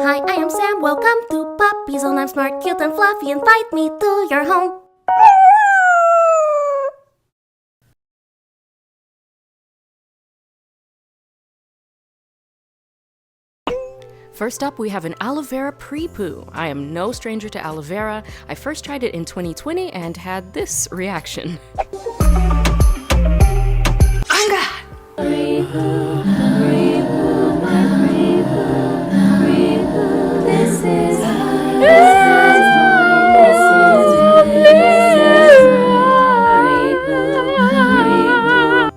Hi, I am Sam. Welcome to Puppy Zone. I'm smart, cute, and fluffy. Invite me to your home. First up, we have an aloe vera PRE-POO. I am no stranger to aloe vera. I first tried it in 2020 and had this reaction. PRE-POO, PRE-POO, my PRE-POO, PRE-POO. This is mine, this is mine, this is PRE-POO.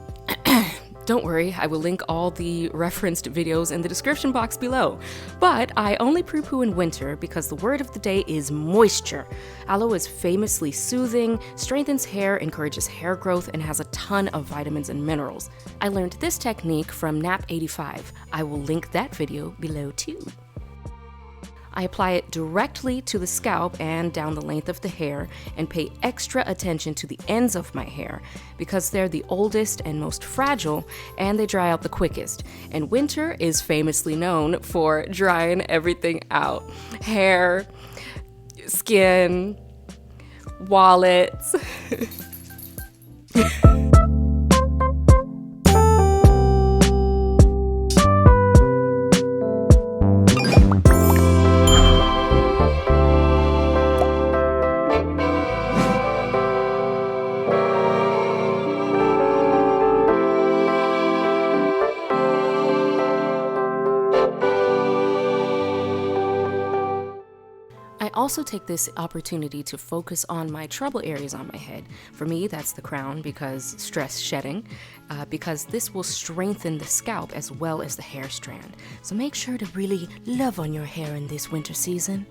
Don't worry, I will link all the referenced videos in the description box below. But I only PRE-POO in winter because the word of the day is moisture. Aloe is famously soothing, strengthens hair, encourages hair growth, and has a ton of vitamins and minerals. I learned this technique from Nap85. I will link that video below too. I apply it directly to the scalp and down the length of the hair and pay extra attention to the ends of my hair because they're the oldest and most fragile and they dry out the quickest. And winter is famously known for drying everything out. Hair, skin, wallets. I also take this opportunity to focus on my trouble areas on my head. For me, that's the crown because stress shedding, because this will strengthen the scalp as well as the hair strand. So make sure to really love on your hair in this winter season.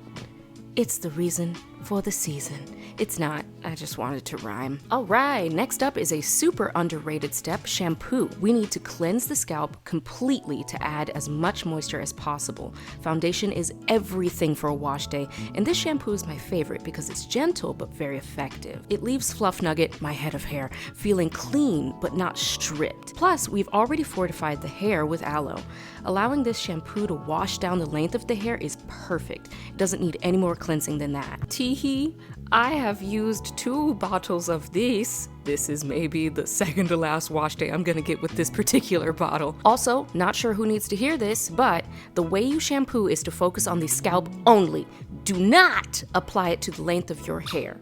It's the reason for the season. It's not, I just wanted to rhyme. All right, next up is a super underrated step, shampoo. We need to cleanse the scalp completely to add as much moisture as possible. Foundation is everything for a wash day, and this shampoo is my favorite because it's gentle but very effective. It leaves Fluffnugget, my head of hair, feeling clean but not stripped. Plus, we've already fortified the hair with aloe. Allowing this shampoo to wash down the length of the hair is perfect. It doesn't need any more cleansing than that. Teehee, I have used 2 bottles of this. This is maybe the second to last wash day I'm gonna get with this particular bottle. Also, not sure who needs to hear this, but the way you shampoo is to focus on the scalp only. Do not apply it to the length of your hair.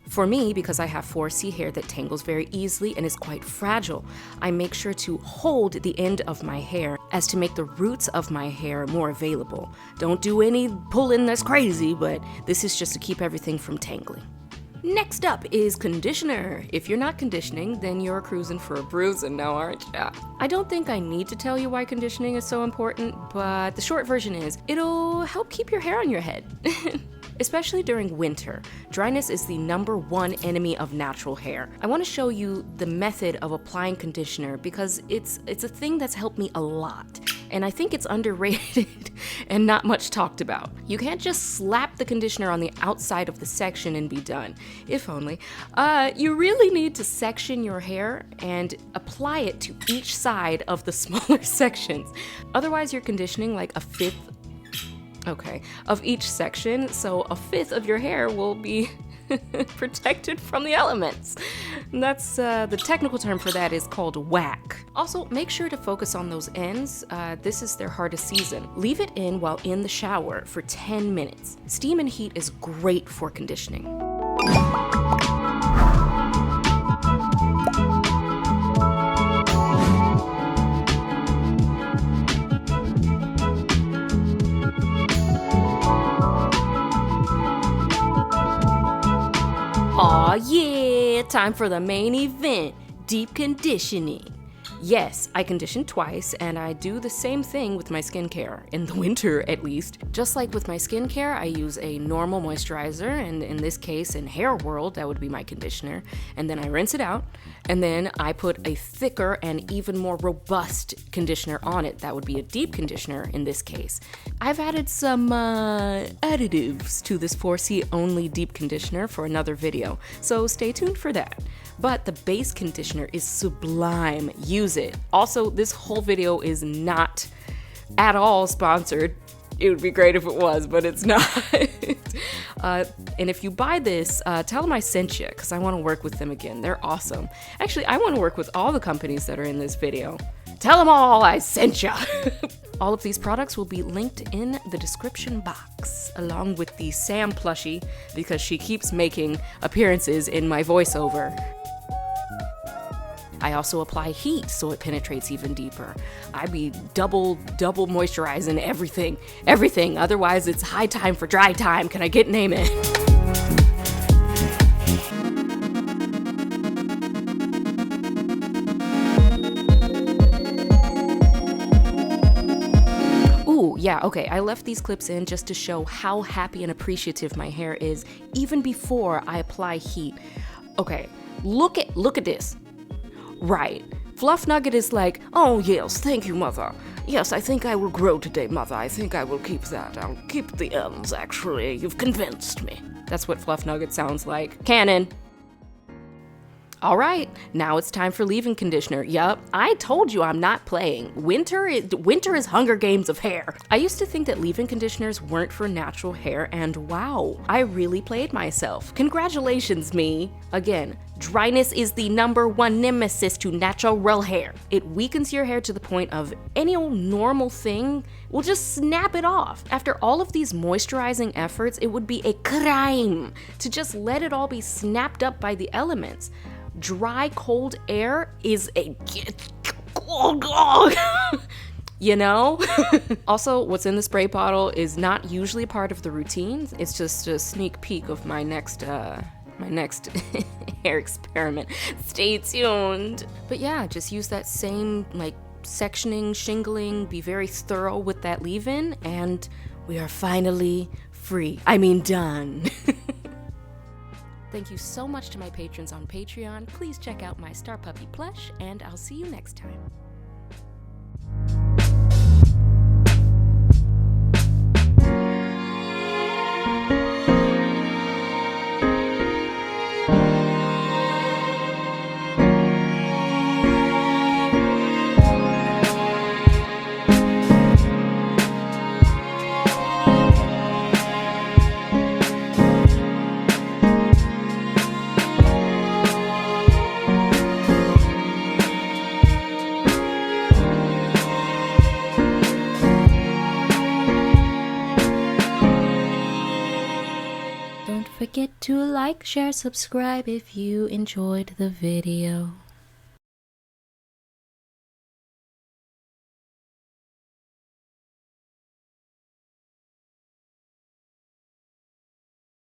For me, because I have 4C hair that tangles very easily and is quite fragile, I make sure to hold the end of my hair as to make the roots of my hair more available. Don't do any pulling that's crazy, but this is just to keep everything from tangling. Next up is conditioner. If you're not conditioning, then you're cruising for a bruising now, aren't ya? I don't think I need to tell you why conditioning is so important, but the short version is, it'll help keep your hair on your head. Especially during winter, dryness is the #1 enemy of natural hair. I want to show you the method of applying conditioner because it's a thing that's helped me a lot. And I think it's underrated and not much talked about. You can't just slap the conditioner on the outside of the section and be done. If only. You really need to section your hair and apply it to each side of the smaller sections. Otherwise, you're conditioning like a fifth of each section, so a fifth of your hair will be protected from the elements. And that's the technical term for that is called whack. Also, make sure to focus on those ends. This is their hardest season. Leave it in while in the shower for 10 minutes. Steam and heat is great for conditioning. Aw yeah, time for the main event, deep conditioning. Yes, I condition twice, and I do the same thing with my skincare, in the winter at least. Just like with my skincare, I use a normal moisturizer, and in this case, in Hair World, that would be my conditioner, and then I rinse it out, and then I put a thicker and even more robust conditioner on it. That would be a deep conditioner in this case. I've added some additives to this 4C only deep conditioner for another video, so stay tuned for that. But the base conditioner is sublime. Use it. Also, this whole video is not at all sponsored. It would be great if it was, but it's not. And if you buy this, tell them I sent you, because I want to work with them again. They're awesome. Actually, I want to work with all the companies that are in this video. Tell them all I sent you. All of these products will be linked in the description box, along with the Sam plushie, because she keeps making appearances in my voiceover. I also apply heat so it penetrates even deeper. I be double moisturizing everything. Otherwise, it's high time for dry time. Can I get an amen? Ooh, yeah, okay. I left these clips in just to show how happy and appreciative my hair is even before I apply heat. Okay, look at this. Right. Fluffnugget is like, oh yes, thank you, mother. Yes, I think I will grow today, mother. I think I will keep that. I'll keep the ends, actually. You've convinced me. That's what Fluffnugget sounds like. Canon. All right, now it's time for leave-in conditioner. Yup, I told you I'm not playing. Winter is Hunger Games of hair. I used to think that leave-in conditioners weren't for natural hair, and wow, I really played myself. Congratulations, me. Again, dryness is the #1 nemesis to natural hair. It weakens your hair to the point of any old normal thing will just snap it off. After all of these moisturizing efforts, it would be a crime to just let it all be snapped up by the elements. Dry, cold air is a you know? Also, what's in the spray bottle is not usually part of the routine. It's just a sneak peek of my next hair experiment. Stay tuned. But yeah, just use that same sectioning, shingling, be very thorough with that leave-in, and we are finally free. I mean, done. Thank you so much to my patrons on Patreon. Please check out my StarPuppy plush, and I'll see you next time. Don't forget to like, share, subscribe if you enjoyed the video.